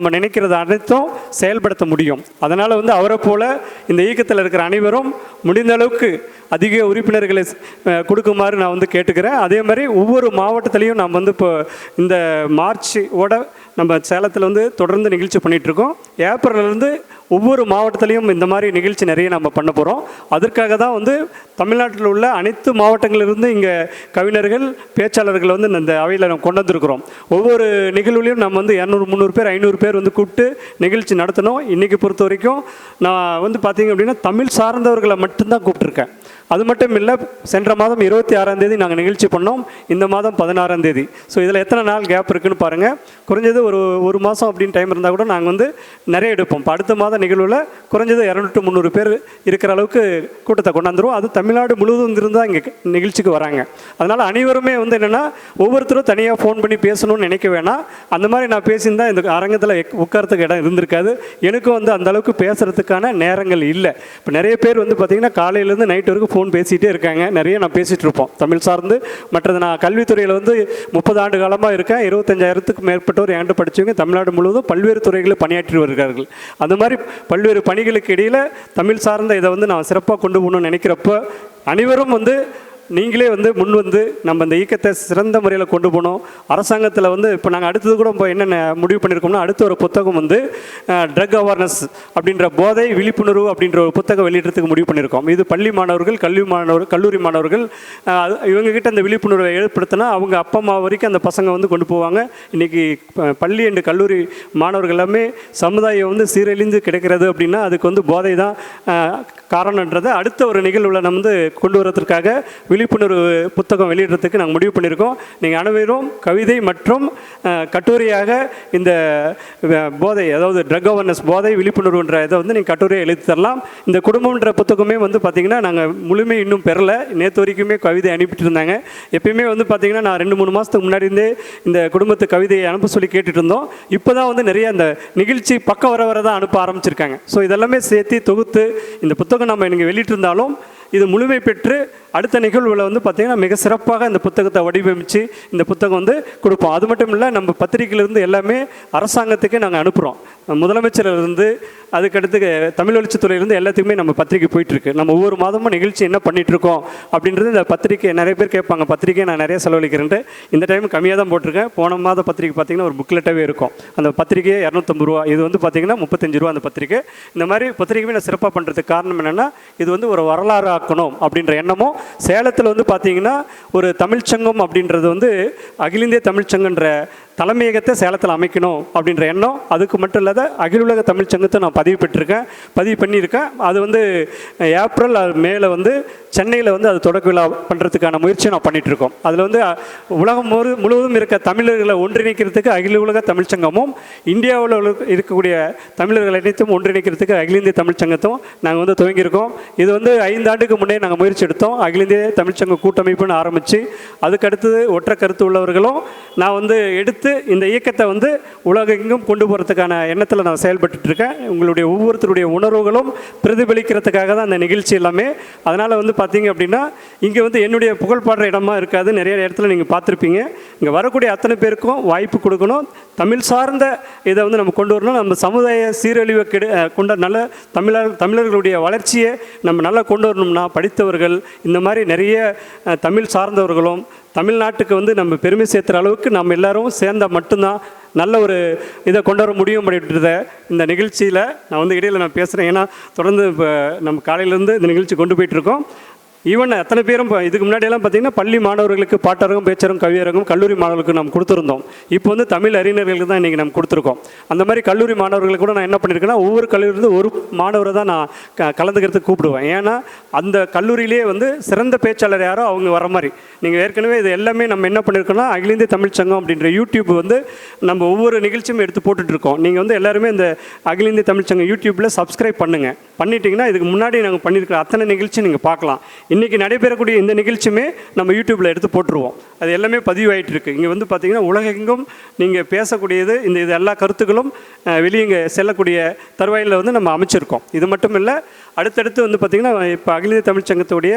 நம்ம நினைக்கிறது அனைத்தும் செயல்படுத்த முடியும். அதனால் அவரை போல் இந்த இயக்கத்தில் இருக்கிற அனைவரும் முடிந்த அளவுக்கு அதிக உறுப்பினர்களை கொடுக்குமாறு நான் கேட்டுக்கிறேன். அதே மாதிரி ஒவ்வொரு மாவட்டத்திலையும் நாம் இப்போ இந்த மார்ச்சோட நம்ம சேலத்தில் தொடர்ந்து நிகழ்ச்சி பண்ணிகிட்ருக்கோம். ஏப்ரல்லேருந்து ஒவ்வொரு மாவட்டத்திலையும் இந்த மாதிரி நிகழ்ச்சி நிறைய நம்ம பண்ண போகிறோம். அதற்காக தான் தமிழ்நாட்டில் உள்ள அனைத்து மாவட்டங்களிலிருந்து இங்கே கவிஞர்கள் பேச்சாளர்கள் இந்த அவையில் நம்ம கொண்டு வந்திருக்கிறோம். ஒவ்வொரு நிகழ்வுலையும் நம்ம 200 300 பேர் 500 பேர் கூப்பிட்டு நிகழ்ச்சி நடத்தணும். இன்றைக்கி பொறுத்த வரைக்கும் நான் பார்த்திங்க அப்படின்னா தமிழ் சார்ந்தவர்களை மட்டும்தான் கூப்பிட்ருக்கேன். அது மட்டும் இல்லை, சென்ற மாதம் 26ஆம் தேதி நாங்கள் நிகழ்ச்சி பண்ணோம். இந்த மாதம் 16ஆம் தேதி. ஸோ இதில் எத்தனை நாள் கேப் இருக்குதுன்னு பாருங்கள். குறைஞ்சது ஒரு மாதம் அப்படின்னு டைம் இருந்தால் கூட நாங்கள் நிறைய எடுப்போம். இப்போ அடுத்த மாத நிகழ்வில் குறைஞ்சது 200 300 பேர் இருக்கிற அளவுக்கு கூட்டத்தை கொண்டாந்துருவோம். அது தமிழ்நாடு முழுவதும் இருந்தால் இங்கே நிகழ்ச்சிக்கு வராங்க. அதனால் அனைவருமே என்னென்னா ஒவ்வொருத்தரும் தனியாக ஃபோன் பண்ணி பேசணும்னு நினைக்க வேணாம். அந்த மாதிரி நான் பேசியிருந்தால் இந்த அரங்கத்தில் உட்காரத்துக்கு இடம் இருந்திருக்காது. எனக்கும் அந்தளவுக்கு பேசுகிறதுக்கான நேரங்கள் இல்லை. இப்போ நிறைய பேர் பார்த்திங்கன்னா காலையிலேருந்து நைட்டு வரைக்கும் ஃபோன் பேசிகிட்டே இருக்காங்க. நிறைய நான் பேசிகிட்டு இருப்போம் தமிழ் சார்ந்து. மற்றது நான் கல்வித்துறையில் 30 ஆண்டு காலமாக இருக்கேன். 25,000க்கு மேற்பட்டோர் என்கிட்ட படித்தவங்க தமிழ்நாடு முழுவதும் பல்வேறு துறைகளில் பணியாற்றி வருகிறார்கள். அந்த மாதிரி பல்வேறு பணிகளுக்கு இடையில் தமிழ் சார்ந்த இதை நான் சிறப்பாக கொண்டு போகணும்னு நினைக்கிறப்ப அனைவரும் நீங்களே முன் நம்ம இந்த இயக்கத்தை சிறந்த முறையில் கொண்டு போகணும். அரசாங்கத்தில் இப்போ நாங்கள் அடுத்தது கூட இப்போ என்னென்ன முடிவு பண்ணியிருக்கோம்னா, அடுத்த ஒரு புத்தகம் ட்ரக் அவேர்னஸ் அப்படின்ற போதை விழிப்புணர்வு அப்படின்ற ஒரு புத்தகம் வெளியிடறதுக்கு முடிவு பண்ணியிருக்கோம். இது பள்ளி மாணவர்கள், கல்லூரி மாணவர்கள் இவங்ககிட்ட அந்த விழிப்புணர்வை ஏற்படுத்தினா அவங்க அப்பா அம்மா வரைக்கும் அந்த பசங்க கொண்டு போவாங்க. இன்றைக்கி பள்ளி அண்டு கல்லூரி மாணவர்கள் எல்லாமே சமுதாயம் சீரழிந்து கிடைக்கிறது அப்படின்னா அதுக்கு போதை தான் காரணன்றதை அடுத்த ஒரு நிகழ்வில் நம்ம கொண்டு வரதுக்காக விழிப்புணர்வு புத்தகம் வெளியிடுறதுக்கு நாங்கள் முடிவு பண்ணியிருக்கோம். நீங்கள் அனைவரும் கவிதை மற்றும் கட்டுரையாக இந்த போதை, அதாவது ட்ரக் அவேர்னஸ் போதை விழிப்புணர்வுன்ற இதை நீங்கள் கட்டுரையை எழுதி தரலாம். இந்த குடும்பம்ன்ற புத்தகமே பார்த்திங்கன்னா நாங்கள் முழுமை இன்னும் பெறலை. நேற்று வரைக்குமே கவிதை அனுப்பிட்டு இருந்தாங்க. எப்பயுமே பார்த்திங்கன்னா நான் 2-3 மாதத்துக்கு முன்னாடியிருந்தே இந்த குடும்பத்து கவிதையை அனுப்ப சொல்லி கேட்டுட்டு இருந்தோம். இப்போ தான் நிறைய அந்த நிகழ்ச்சி பக்கம் வர தான் அனுப்ப ஆரம்பிச்சிருக்காங்க. ஸோ இதெல்லாமே சேர்த்து தொகுத்து இந்த புத்தகம் நம்ம இங்கே வெளியிட்டிருந்தாலும் இது முழுமை பெற்று அடுத்த நிகழ்வில் பார்த்திங்கன்னா மிக சிறப்பாக இந்த புத்தகத்தை வடிவமைச்சு இந்த புத்தகம் கொடுப்போம். அது மட்டும் இல்லை, நம்ம பத்திரிகையிலேருந்து எல்லாமே அரசாங்கத்துக்கே நாங்கள் அனுப்புகிறோம். முதலமைச்சரிலிருந்து அதுக்கடுத்து தமிழ் வளர்ச்சித்துறையிலேருந்து எல்லாத்துக்குமே நம்ம பத்திரிக்கை போயிட்டுருக்கு. நம்ம ஒவ்வொரு மாதமும் நிகழ்ச்சி என்ன பண்ணிகிட்ருக்கோம் அப்படின்றது இந்த பத்திரிக்கை நிறைய பேர் கேட்பாங்க. பத்திரிக்கை நான் நிறைய செலவழிக்கிறேன்ட்டு இந்த டைம் கம்மியாக தான் போட்டிருக்கேன். போன மாத பத்திரிக்கை பார்த்திங்கன்னா ஒரு புக்லெட்டாகவே இருக்கும். அந்த பத்திரிக்கையே 250 ரூபா, இது பார்த்திங்கன்னா 35 ரூபா அந்த பத்திரிக்கை. இந்த மாதிரி பத்திரிக்கையுமே நான் சிறப்பாக பண்ணுறதுக்கு காரணம் என்னென்னா, இது ஒரு வரலாறு ஆக்கணும் அப்படின்ற எண்ணமும் சேலத்தில் பார்த்திங்கன்னா ஒரு தமிழ்ச்சங்கம் அப்படின்றது அகில இந்திய தமிழ்ச்சங்கன்ற தலைமையகத்தை சேலத்தில் அமைக்கணும் அப்படின்ற எண்ணம். அதுக்கு மட்டும் இல்லாத அகில உலக தமிழ்ச்சங்கத்தை நான் பதிவு பண்ணியிருக்கேன். அது ஏப்ரல் மேலே சென்னையில் அது தொடக்க விழா பண்ணுறதுக்கான முயற்சியை நான் பண்ணிகிட்ருக்கோம். அதில் உலகம் முழுவதும் இருக்க தமிழர்களை ஒன்றிணைக்கிறதுக்கு அகில உலக தமிழ்ச்சங்கமும், இந்தியாவில் இருக்கக்கூடிய தமிழர்கள் அனைத்தும் ஒன்றிணைக்கிறதுக்கு அகில இந்திய தமிழ்ச்சங்கத்தும் நாங்கள் துவங்கியிருக்கோம். இது 5 ஆண்டுக்கு முன்னே நாங்கள் முயற்சி எடுத்தோம். அகில இந்திய தமிழ்ச்சங்க கூட்டமைப்புன்னு ஆரம்பித்து அதுக்கடுத்தது ஒற்றை கருத்து உள்ளவர்களும் நான் எடுத்து இந்த இயக்கத்தை உலகெங்கும் கொண்டு போகிறதுக்கான எண்ணத்தில் நான் செயல்பட்டுருக்கேன். உங்களுடைய ஒவ்வொருத்தருடைய உணர்வுகளும் பிரதிபலிக்கிறதுக்காக தான் அந்த நிகழ்ச்சி எல்லாமே. அதனால் பார்த்தீங்க அப்படின்னா இங்கே என்னுடைய புகழ்பாடுற இடமா இருக்காது. நிறைய இடத்துல நீங்கள் பார்த்துருப்பீங்க. இங்கே வரக்கூடிய அத்தனை பேருக்கும் வாய்ப்பு கொடுக்கணும். தமிழ் சார்ந்த இதை நம்ம கொண்டு வரணும். நம்ம சமுதாய சீரழிவை கொண்ட நல்ல தமிழர்களுடைய வளர்ச்சியை நம்ம நல்லா கொண்டு வரணும்னா படித்தவர்கள், இந்த மாதிரி நிறைய தமிழ் சார்ந்தவர்களும் தமிழ்நாட்டுக்கு நம்ம பெருமை சேர்த்துற அளவுக்கு நம்ம எல்லாரும் சேர்ந்தால் மட்டும்தான் நல்ல ஒரு இதை கொண்டு வர முடியும் அப்படின்றத இந்த நிகழ்ச்சியில் நான் இடையில் நான் பேசுகிறேன். ஏன்னா தொடர்ந்து இப்போ நம்ம காலையிலேருந்து இந்த நிகழ்ச்சி கொண்டு போயிட்டுருக்கோம். ஈவன் அத்தனை பேரும் இதுக்கு முன்னாடியெல்லாம் பார்த்திங்கன்னா பள்ளி மாணவர்களுக்கு பாட்டரங்கம், பேச்சரங்கம், கவியரங்கம், கல்லூரி மாணவர்களுக்கு நம்ம கொடுத்துருந்தோம். இப்போ தமிழ் அறிஞர்களுக்கு தான் இன்றைக்கி நம்ம கொடுத்துருக்கோம். அந்த மாதிரி கல்லூரி மாணவர்களுக்கு கூட நான் என்ன பண்ணியிருக்கேன்னா, ஒவ்வொரு கல்லூரியிலேருந்து ஒரு மாணவரை தான் நான் கலந்துக்கிறதுக்கு கூப்பிடுவேன். ஏன்னா அந்த கல்லூரியிலே சிறந்த பேச்சாளர் யாரோ அவங்க வர மாதிரி. நீங்கள் ஏற்கனவே இது எல்லாமே நம்ம என்ன பண்ணியிருக்கோம்னா, அகில இந்திய தமிழ்ச்சங்கம் அப்படின்ற யூடியூப் நம்ம ஒவ்வொரு நிகழ்ச்சியும் எடுத்து போட்டுட்ருக்கோம். நீங்கள் எல்லாருமே இந்த அகில இந்திய தமிழ்ச்சங்கம் யூடியூப்பில் சப்ஸ்கிரைப் பண்ணுங்கள். பண்ணிட்டீங்கன்னா இதுக்கு முன்னாடி நாங்கள் பண்ணியிருக்கிற அத்தனை நிகழ்ச்சி நீங்கள் பார்க்கலாம். இன்றைக்கி நடைபெறக்கூடிய இந்த நிகழ்ச்சியுமே நம்ம யூடியூப்பில் எடுத்து போட்டுருவோம். அது எல்லாமே பதிவாயிட்டு இருக்குது. இங்கே பார்த்திங்கன்னா உலகெங்கும் நீங்கள் பேசக்கூடியது இது எல்லா கருத்துக்களும் வெளியே இங்கே செல்லக்கூடிய தருவாயில் நம்ம அமைச்சிருக்கோம். இது மட்டும் இல்லை, அடுத்தடுத்து வந்து பார்த்திங்கன்னா இப்போ அகில இந்திய தமிழ் சங்கத்துடைய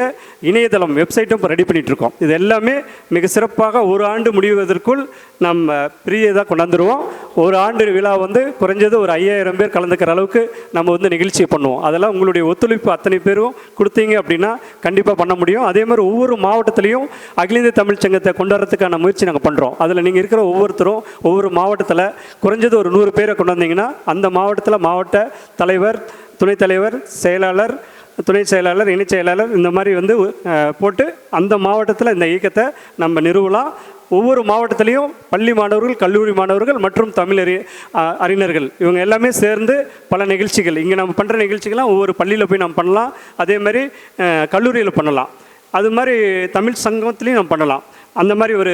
இணையதளம் வெப்சைட்டும் இப்போ ரெடி பண்ணிகிட்ருக்கோம். இது எல்லாமே மிக சிறப்பாக ஒரு ஆண்டு முடிவதற்குள் நம்ம பெரிய இதாக கொண்டாந்துருவோம். ஒரு ஆண்டு விழா வந்து குறைஞ்சது ஒரு 5000 பேர் கலந்துக்கிற அளவுக்கு நம்ம வந்து நிகழ்ச்சி பண்ணுவோம். அதெல்லாம் உங்களுடைய ஒத்துழைப்பு அத்தனை பேரும் கொடுத்தீங்க அப்படின்னா கண்டிப்பாக பண்ண முடியும். அதே மாதிரி ஒவ்வொரு மாவட்டத்திலையும் அகில இந்திய தமிழ் சங்கத்தை கொண்டாடுறதுக்கான முயற்சி நாங்கள் பண்ணுறோம். அதில் நீங்கள் இருக்கிற ஒவ்வொருத்தரும் ஒவ்வொரு மாவட்டத்தில் குறைஞ்சது ஒரு 100 பேரை கொண்டு வந்தீங்கன்னா அந்த மாவட்டத்தில் மாவட்ட தலைவர், துணைத் தலைவர், செயலாளர், துணை செயலாளர், இணைச் செயலாளர் இந்த மாதிரி வந்து போட்டு அந்த மாவட்டத்தில் இந்த இயக்கத்தை நம்ம நிறுவலாம். ஒவ்வொரு மாவட்டத்திலையும் பள்ளி மாணவர்கள், கல்லூரி மாணவர்கள் மற்றும் தமிழ் அறிஞர்கள் இவங்க எல்லாமே சேர்ந்து பல நிகழ்ச்சிகள் இங்கே நம்ம பண்ணுற நிகழ்ச்சிகள்லாம் ஒவ்வொரு பள்ளியில் போய் நம்ம பண்ணலாம். அதே மாதிரி கல்லூரியில் பண்ணலாம். அது மாதிரி தமிழ் சங்கத்துலேயும் நம்ம பண்ணலாம். அந்த மாதிரி ஒரு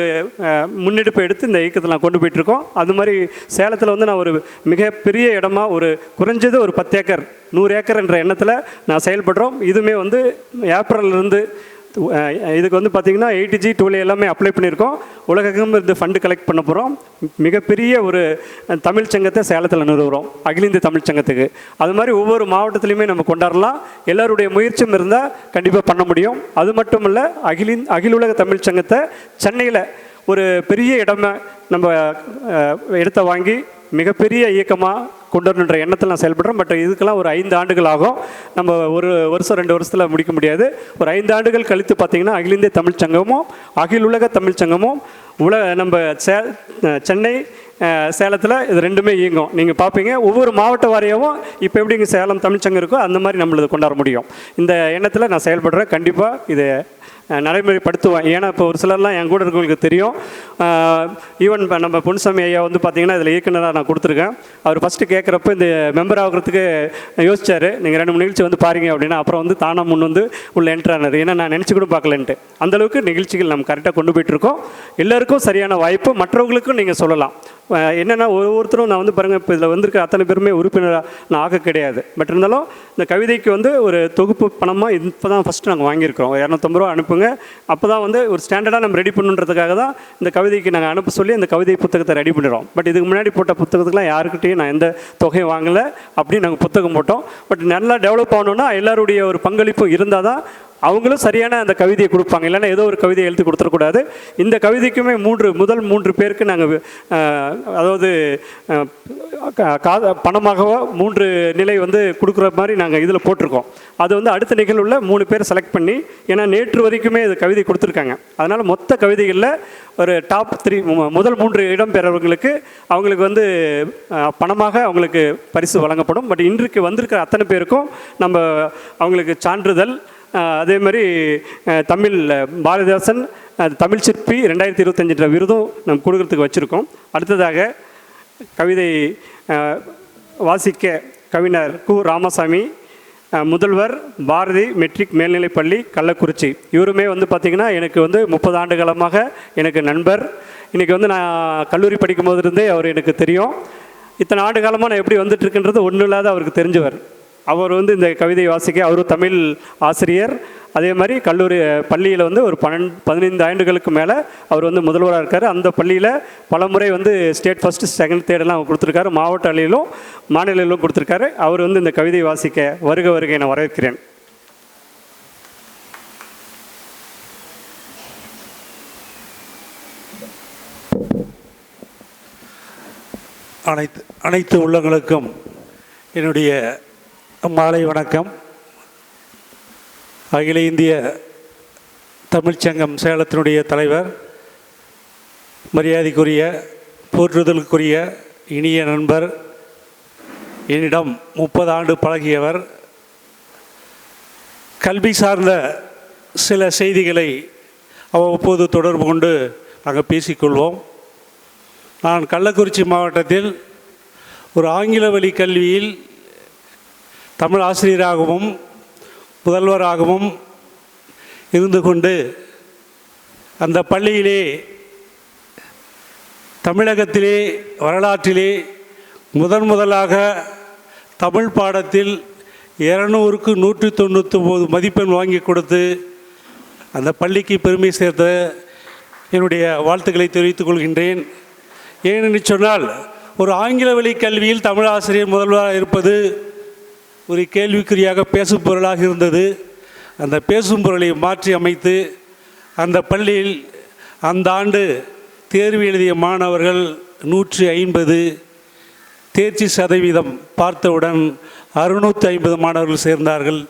முன்னெடுப்பை எடுத்து இந்த இயக்கத்தில் நான் கொண்டு போயிட்டுருக்கோம். அது மாதிரி சேலத்தில் வந்து நான் ஒரு மிகப்பெரிய இடமா ஒரு குறைஞ்சது ஒரு 10 ஏக்கர் 100 ஏக்கர் என்ற எண்ணத்தில் நான் செயல்படுறோம். இதுவுமே வந்து ஏப்ரல்லேருந்து இதுக்கு வந்து பார்த்திங்கன்னா 8G 2 எல்லாமே அப்ளை பண்ணியிருக்கோம். உலகம் இருந்து ஃபண்டு கலெக்ட் பண்ண போகிறோம். மிகப்பெரிய ஒரு தமிழ் சங்கத்தை சேலத்தில் நிறுவுகிறோம் அகில இந்திய தமிழ் சங்கத்துக்கு. அது மாதிரி ஒவ்வொரு மாவட்டத்துலையுமே நம்ம கொண்டாடலாம். எல்லாருடைய முயற்சியும் இருந்தால் கண்டிப்பாக பண்ண முடியும். அது மட்டும் இல்லை, அகில உலக தமிழ் சங்கத்தை சென்னையில் ஒரு பெரிய இடமே நம்ம இடத்தை வாங்கி மிகப்பெரிய இயக்கமாக கொண்டு வரணுன்ற எண்ணத்தில் நான் செயல்படுறேன். பட் இதுக்கெல்லாம் ஒரு 5 ஆண்டுகள் ஆகும். நம்ம ஒரு வருஷம் 2 வருஷத்தில் முடிக்க முடியாது. ஒரு 5 ஆண்டுகள் கழித்து பார்த்திங்கன்னா அகில இந்திய தமிழ் சங்கமும் அகில உலக தமிழ் சங்கமும் நம்ம சென்னை, சேலத்தில் இது ரெண்டுமே இயங்கும். நீங்கள் பார்ப்பீங்க ஒவ்வொரு மாவட்ட வாரியாகவும் இப்போ எப்படி இங்கே சேலம் தமிழ் சங்கம் இருக்கோ அந்த மாதிரி நம்மளது கொண்டாட முடியும். இந்த எண்ணத்தில் நான் செயல்படுறேன். கண்டிப்பாக இதை நடைமுறைப்படுத்துவேன். ஏன்னா இப்போ ஒரு சிலர்லாம் என் கூட இருக்கவங்களுக்கு தெரியும். ஈவன் இப்போ நம்ம பொன்சாமி ஐயா வந்து பார்த்திங்கன்னா இதில் இயக்குனராக நான் கொடுத்துருக்கேன். அவர் ஃபஸ்ட்டு கேட்குறப்ப இந்த மெம்பர் ஆகிறதுக்கு யோசிச்சார். நீங்கள் 2 3 நிகழ்ச்சி வந்து பாருங்க அப்படின்னா அப்புறம் வந்து தானா முன் வந்து உள்ள என்ட்ரானார். ஏன்னா நான் நினச்சி கூட பார்க்கலன்ட்டு அந்தளவுக்கு நிகழ்ச்சிகள் நம்ம கரெக்டாக கொண்டு போயிட்டுருக்கோம். எல்லாருக்கும் சரியான வாய்ப்பு. மற்றவங்களுக்கும் நீங்கள் சொல்லலாம். என்னென்னா ஒவ்வொருத்தரும் நான் வந்து பாருங்கள் இப்போ இதில் வந்திருக்க அத்தனை பேருமே உறுப்பினராக நான் ஆக கிடையாது. பட் இருந்தாலும் இந்த கவிதைக்கு வந்து ஒரு தொகுப்பு பணமாக இப்போ தான் ஃபஸ்ட்டு நாங்கள் வாங்கியிருக்கிறோம். 250 ரூபா அனுப்புங்க. அப்போ தான் வந்து ஒரு ஸ்டாண்டர்டாக நம்ம ரெடி பண்ணுன்றதுக்காக தான் இந்த கவிதைக்கு நாங்கள் அனுப்ப சொல்லி அந்த கவிதை புத்தகத்தை ரெடி பண்ணிடுறோம். பட் இதுக்கு முன்னாடி போட்ட புத்தகத்துக்குலாம் யாருக்கிட்டையும் நான் எந்த தொகையும் வாங்கலை. அப்படின்னு நாங்கள் புத்தகம் போட்டோம். பட் நல்லா டெவலப் ஆகணுன்னா எல்லாருடைய ஒரு பங்களிப்பும் இருந்தால் தான் அவங்களும் சரியான அந்த கவிதையை கொடுப்பாங்க. இல்லைன்னா ஏதோ ஒரு கவிதையை எழுதி கொடுத்துடக்கூடாது. இந்த கவிதைக்குமே முதல் 3 பேருக்கு நாங்கள் அதாவது பணமாகவோ 3 நிலை வந்து கொடுக்குற மாதிரி நாங்கள் இதில் போட்டிருக்கோம். அது வந்து அடுத்த நிகழ்வுள்ள 3 பேர் செலக்ட் பண்ணி, ஏன்னா நேற்று வரைக்குமே இது கவிதை கொடுத்துருக்காங்க. அதனால் மொத்த கவிதைகளில் ஒரு டாப் 3 முதல் 3 இடம் பெறவங்களுக்கு அவங்களுக்கு வந்து பணமாக அவங்களுக்கு பரிசு வழங்கப்படும். பட் இன்றைக்கு வந்திருக்கிற அத்தனை பேருக்கும் நம்ம அவங்களுக்கு சான்றிதழ், அதே மாதிரி தமிழ் பாரதிதாசன் தமிழ் சிற்பி 2025 விருதும் நம்ம கொடுக்கறதுக்கு வச்சுருக்கோம். அடுத்ததாக கவிதை வாசிக்க கவிஞர் கு. ராமசாமி, முதல்வர் பாரதி மெட்ரிக் மேல்நிலைப்பள்ளி கள்ளக்குறிச்சி. இவருமே வந்து பார்த்திங்கன்னா எனக்கு வந்து 30 ஆண்டு காலமாக எனக்கு நண்பர். இன்றைக்கி வந்து நான் கல்லூரி படிக்கும் போது இருந்தே அவர் எனக்கு தெரியும். இத்தனை ஆண்டு காலமாக நான் எப்படி வந்துட்டுருக்குன்றது ஒன்றும் இல்லாத அவருக்கு தெரிஞ்சவர். அவர் வந்து இந்த கவிதை வாசிக்க அவரும் தமிழ் ஆசிரியர். அதே மாதிரி பள்ளியில் வந்து ஒரு 15 ஆண்டுகளுக்கு மேலே அவர் வந்து முதல்வராக இருக்கார். அந்த பள்ளியில் பல முறை வந்து ஸ்டேட் ஃபஸ்ட்டு, செகண்ட், தேர்டெல்லாம் கொடுத்துருக்காரு. மாவட்ட அளவிலும் மாநில அளவிலும் கொடுத்துருக்காரு. அவர் வந்து இந்த கவிதை வாசிக்க வருக என வரவேற்கிறேன். அனைத்து உள்ளங்களுக்கும் என்னுடைய மாலை வணக்கம். அகில இந்திய தமிழ்ச்சங்கம் சேலத்தினுடைய தலைவர், மரியாதைக்குரிய போற்றுதலுக்குரிய இனிய நண்பர், என்னிடம் 30 ஆண்டு பழகியவர், கல்வி சார்ந்த சில செய்திகளை அவ்வப்போது தொடர்பு கொண்டு நாங்கள் பேசிக்கொள்வோம். நான் கள்ளக்குறிச்சி மாவட்டத்தில் ஒரு ஆங்கில வழி கல்வியில் தமிழ் ஆசிரியராகவும் முதல்வராகவும் இருந்து கொண்டு அந்த பள்ளியிலே தமிழகத்திலே வரலாற்றிலே முதலாக தமிழ் பாடத்தில் 200க்கு 199 மதிப்பெண் வாங்கி கொடுத்து அந்த பள்ளிக்கு பெருமை சேர்த்த என்னுடைய வாழ்த்துக்களை தெரிவித்துக் கொள்கின்றேன். ஏனென்று சொன்னால், ஒரு ஆங்கில வழி கல்வியில் தமிழ் ஆசிரியர் முதல்வராக இருப்பது ஒரு கேள்விக்குறியாக பேசும் பொருளாக இருந்தது. அந்த பேசும் பொருளை மாற்றி அமைத்து அந்த பள்ளியில் அந்த ஆண்டு தேர்வு எழுதிய மாணவர்கள் 150, தேர்ச்சி சதவீதம் பார்த்தவுடன் 650 மாணவர்கள் சேர்ந்தார்கள்.